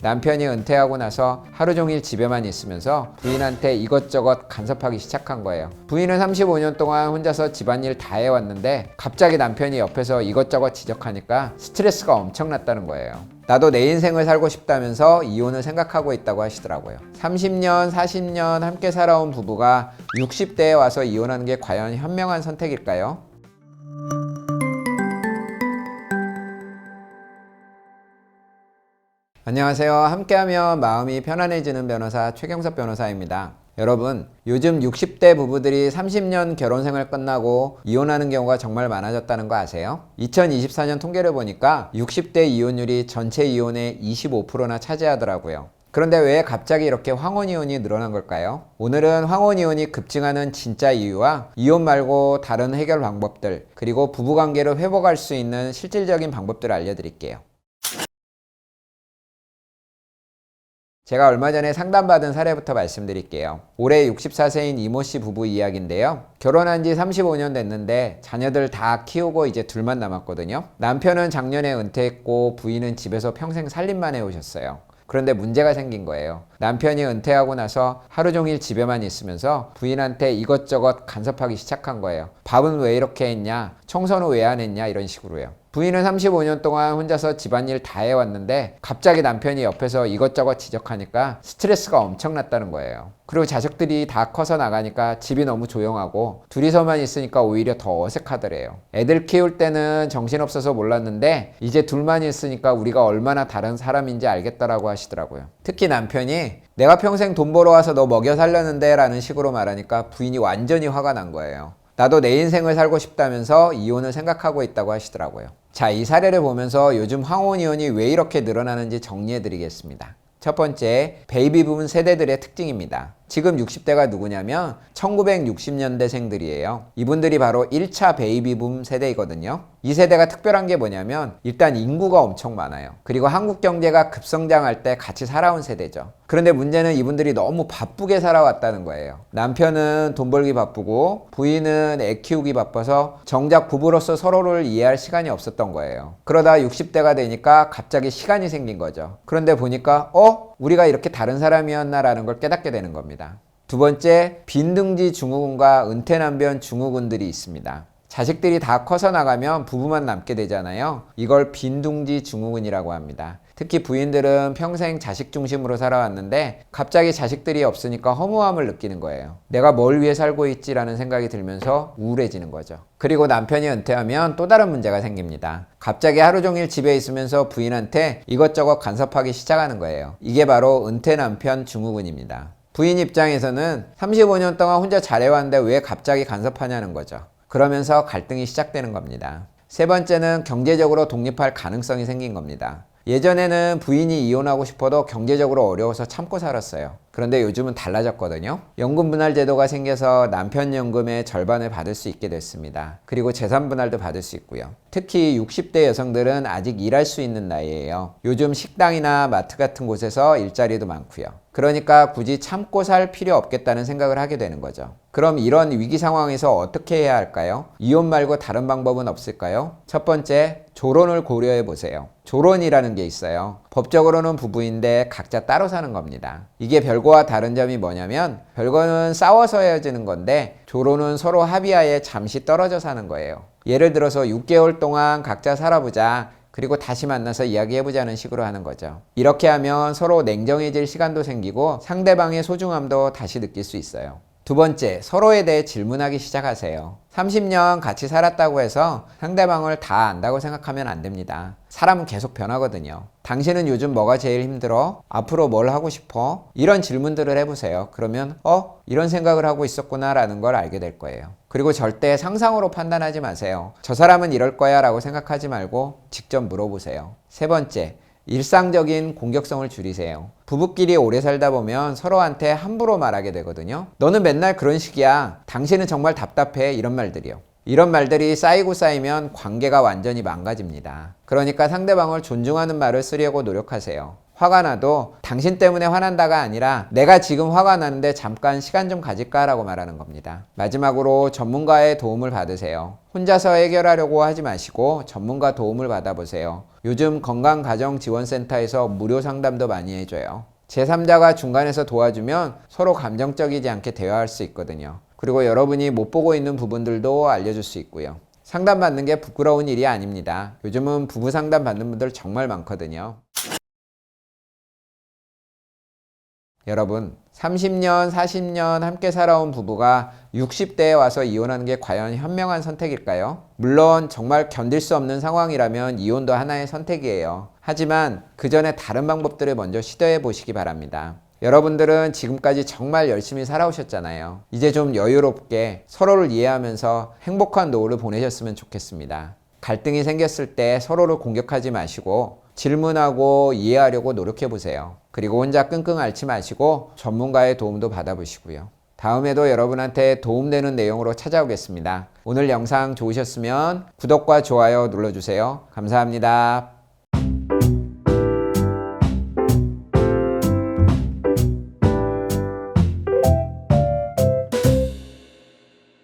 남편이 은퇴하고 나서 하루 종일 집에만 있으면서 부인한테 이것저것 간섭하기 시작한 거예요. 부인은 35년 동안 혼자서 집안일 다 해왔는데 갑자기 남편이 옆에서 이것저것 지적하니까 스트레스가 엄청났다는 거예요. 나도 내 인생을 살고 싶다면서 이혼을 생각하고 있다고 하시더라고요. 30년, 40년 함께 살아온 부부가 60대에 와서 이혼하는 게 과연 현명한 선택일까요? 안녕하세요. 함께하면 마음이 편안해지는 변호사 최경섭 변호사입니다. 여러분, 요즘 60대 부부들이 30년 결혼생활 끝나고 이혼하는 경우가 정말 많아졌다는 거 아세요? 2024년 통계를 보니까 60대 이혼율이 전체 이혼의 25%나 차지하더라고요. 그런데 왜 갑자기 이렇게 황혼이혼이 늘어난 걸까요? 오늘은 황혼이혼이 급증하는 진짜 이유와 이혼 말고 다른 해결 방법들, 그리고 부부관계를 회복할 수 있는 실질적인 방법들을 알려드릴게요. 제가 얼마 전에 상담받은 사례부터 말씀드릴게요. 올해 64세인 이모 씨 부부 이야기인데요. 결혼한 지 35년 됐는데 자녀들 다 키우고 이제 둘만 남았거든요. 남편은 작년에 은퇴했고 부인은 집에서 평생 살림만 해오셨어요. 그런데 문제가 생긴 거예요. 남편이 은퇴하고 나서 하루 종일 집에만 있으면서 부인한테 이것저것 간섭하기 시작한 거예요. 밥은 왜 이렇게 했냐? 청소는 왜 안 했냐? 이런 식으로요. 부인은 35년 동안 혼자서 집안일 다 해왔는데 갑자기 남편이 옆에서 이것저것 지적하니까 스트레스가 엄청났다는 거예요. 그리고 자식들이 다 커서 나가니까 집이 너무 조용하고 둘이서만 있으니까 오히려 더 어색하더래요. 애들 키울 때는 정신없어서 몰랐는데 이제 둘만 있으니까 우리가 얼마나 다른 사람인지 알겠다라고 하시더라고요. 특히 남편이 내가 평생 돈 벌어와서 너 먹여 살렸는데 라는 식으로 말하니까 부인이 완전히 화가 난 거예요. 나도 내 인생을 살고 싶다면서 이혼을 생각하고 있다고 하시더라고요. 자, 이 사례를 보면서 요즘 황혼이혼이 왜 이렇게 늘어나는지 정리해 드리겠습니다. 첫 번째, 베이비붐 세대들의 특징입니다. 지금 60대가 누구냐면 1960년대생들이에요. 이분들이 바로 1차 베이비붐 세대이거든요. 이 세대가 특별한 게 뭐냐면 일단 인구가 엄청 많아요. 그리고 한국 경제가 급성장할 때 같이 살아온 세대죠. 그런데 문제는 이분들이 너무 바쁘게 살아왔다는 거예요. 남편은 돈 벌기 바쁘고 부인은 애 키우기 바빠서 정작 부부로서 서로를 이해할 시간이 없었던 거예요. 그러다 60대가 되니까 갑자기 시간이 생긴 거죠. 그런데 보니까 우리가 이렇게 다른 사람이었나라는 걸 깨닫게 되는 겁니다. 두 번째, 빈둥지 증후군과 은퇴남변 증후군들이 있습니다. 자식들이 다 커서 나가면 부부만 남게 되잖아요. 이걸 빈둥지 증후군이라고 합니다. 특히 부인들은 평생 자식 중심으로 살아왔는데 갑자기 자식들이 없으니까 허무함을 느끼는 거예요. 내가 뭘 위해 살고 있지라는 생각이 들면서 우울해지는 거죠. 그리고 남편이 은퇴하면 또 다른 문제가 생깁니다. 갑자기 하루 종일 집에 있으면서 부인한테 이것저것 간섭하기 시작하는 거예요. 이게 바로 은퇴 남편 증후군입니다. 부인 입장에서는 35년 동안 혼자 잘해왔는데 왜 갑자기 간섭하냐는 거죠. 그러면서 갈등이 시작되는 겁니다. 세 번째는 경제적으로 독립할 가능성이 생긴 겁니다. 예전에는 부인이 이혼하고 싶어도 경제적으로 어려워서 참고 살았어요. 그런데 요즘은 달라졌거든요. 연금 분할 제도가 생겨서 남편 연금의 절반을 받을 수 있게 됐습니다. 그리고 재산 분할도 받을 수 있고요. 특히 60대 여성들은 아직 일할 수 있는 나이예요. 요즘 식당이나 마트 같은 곳에서 일자리도 많고요. 그러니까 굳이 참고 살 필요 없겠다는 생각을 하게 되는 거죠. 그럼 이런 위기 상황에서 어떻게 해야 할까요? 이혼 말고 다른 방법은 없을까요? 첫 번째, 조론을 고려해 보세요. 조론이라는 게 있어요. 법적으로는 부부인데 각자 따로 사는 겁니다. 이게 별거와 다른 점이 뭐냐면 별거는 싸워서 헤어지는 건데 조론은 서로 합의하에 잠시 떨어져 사는 거예요. 예를 들어서 6개월 동안 각자 살아보자. 그리고 다시 만나서 이야기해보자는 식으로 하는 거죠. 이렇게 하면 서로 냉정해질 시간도 생기고 상대방의 소중함도 다시 느낄 수 있어요. 두 번째, 서로에 대해 질문하기 시작하세요. 30년 같이 살았다고 해서 상대방을 다 안다고 생각하면 안 됩니다. 사람은 계속 변하거든요. 당신은 요즘 뭐가 제일 힘들어? 앞으로 뭘 하고 싶어? 이런 질문들을 해보세요. 그러면 이런 생각을 하고 있었구나 라는 걸 알게 될 거예요. 그리고 절대 상상으로 판단하지 마세요. 저 사람은 이럴 거야 라고 생각하지 말고 직접 물어보세요. 세 번째, 일상적인 공격성을 줄이세요. 부부끼리 오래 살다 보면 서로한테 함부로 말하게 되거든요. 너는 맨날 그런 식이야. 당신은 정말 답답해. 이런 말들이요. 이런 말들이 쌓이고 쌓이면 관계가 완전히 망가집니다. 그러니까 상대방을 존중하는 말을 쓰려고 노력하세요. 화가 나도 당신 때문에 화난다가 아니라 내가 지금 화가 나는데 잠깐 시간 좀 가질까라고 말하는 겁니다. 마지막으로 전문가의 도움을 받으세요. 혼자서 해결하려고 하지 마시고 전문가 도움을 받아보세요. 요즘 건강가정지원센터에서 무료 상담도 많이 해줘요. 제3자가 중간에서 도와주면 서로 감정적이지 않게 대화할 수 있거든요. 그리고 여러분이 못 보고 있는 부분들도 알려줄 수 있고요. 상담받는 게 부끄러운 일이 아닙니다. 요즘은 부부 상담 받는 분들 정말 많거든요. 여러분, 30년, 40년 함께 살아온 부부가 60대에 와서 이혼하는 게 과연 현명한 선택일까요? 물론 정말 견딜 수 없는 상황이라면 이혼도 하나의 선택이에요. 하지만 그 전에 다른 방법들을 먼저 시도해 보시기 바랍니다. 여러분들은 지금까지 정말 열심히 살아오셨잖아요. 이제 좀 여유롭게 서로를 이해하면서 행복한 노후를 보내셨으면 좋겠습니다. 갈등이 생겼을 때 서로를 공격하지 마시고 질문하고 이해하려고 노력해 보세요. 그리고 혼자 끙끙 앓지 마시고 전문가의 도움도 받아보시고요. 다음에도 여러분한테 도움되는 내용으로 찾아오겠습니다. 오늘 영상 좋으셨으면 구독과 좋아요 눌러주세요. 감사합니다.